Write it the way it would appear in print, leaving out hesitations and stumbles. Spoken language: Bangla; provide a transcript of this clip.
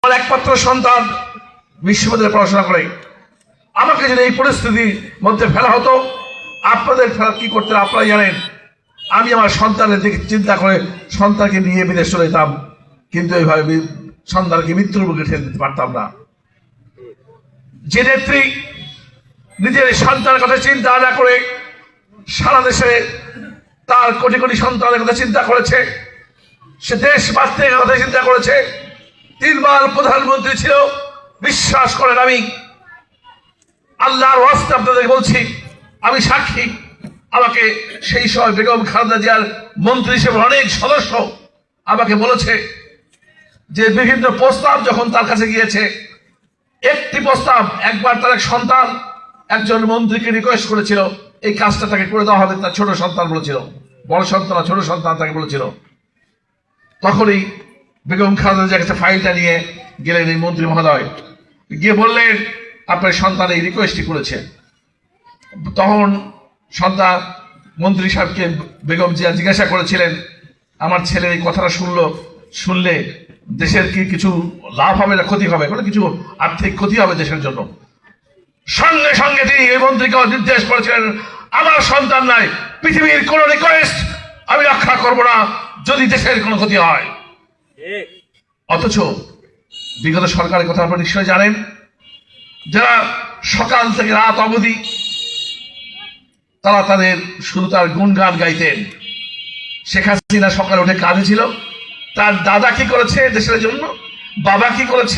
আমার একমাত্র সন্তান বিশ্ববিদ্যালয়ে পড়াশোনা করে। আমাকে যদি এই পরিস্থিতির মধ্যে ফেলা হতো, আপনাদের ফেলা কি করতেন আপনারা জানেন। আমি আমার সন্তানের দিকে চিন্তা করে সন্তানকে নিয়ে বিদেশ চলে যেতাম, কিন্তু এইভাবে সন্তানকে মৃত্যুর মুখে ঠেলে দিতে পারতাম না। যে নেত্রী নিজের সন্তানের কথা চিন্তা না করে সারা দেশে তার কোটি কোটি সন্তানের কথা চিন্তা করেছে, সে দেশ বাঁচতে কথা চিন্তা করেছে, 3 বার প্রধানমন্ত্রী ছিল। বিশ্বাস করেন, আমি আল্লাহর ওয়াস্তে আপনাদের বলছি, আমি সাক্ষী। আমাকে সেই সময় বেগম খালেদা জিয়ার মন্ত্রী হিসেবে অনেক সদস্য আমাকে বলেছে যে বিভিন্ন প্রস্তাব যখন তার কাছে গিয়েছে, একটি প্রস্তাব একবার তার এক সন্তান একজন মন্ত্রীকে রিকোয়েস্ট করেছিল এই কাজটা তাকে করে দেওয়া হবে। তার ছোট সন্তান বলেছিল, বড় সন্তান ছোট সন্তান তাকে বলেছিল। তখনই বেগম খালেদা জিয়ার কাছে ফাইলটা নিয়ে গেলেন এই মন্ত্রী মহোদয়, গিয়ে বললেন আপনার সন্তান এই রিকোয়েস্টটি করেছে। তখন সন্তান মন্ত্রী সাহেবকে বেগম জিয়া জিজ্ঞাসা করেছিলেন, আমার ছেলে এই কথাটা শুনলে দেশের কি কিছু লাভ হবে না ক্ষতি হবে? কোনো কিছু আর্থিক ক্ষতি হবে দেশের জন্য? সঙ্গে সঙ্গে তিনি এই মন্ত্রীকে নির্দেশ করেছিলেন, আমার সন্তান নাই, পৃথিবীর কোন রিকোয়েস্ট আমি রক্ষা করব না যদি দেশের কোনো ক্ষতি হয়। অথচ বিগত সরকারের কথা আপনারা নিশ্চয় জানেন, যারা সকাল থেকে রাত অবধি তারা তাদের শুধু তার গুণগান গাইতেন। শেখ হাসিনা সকালে উঠে কাজে ছিল, তার দাদা কি করেছে দেশের জন্য, বাবা কি করেছে,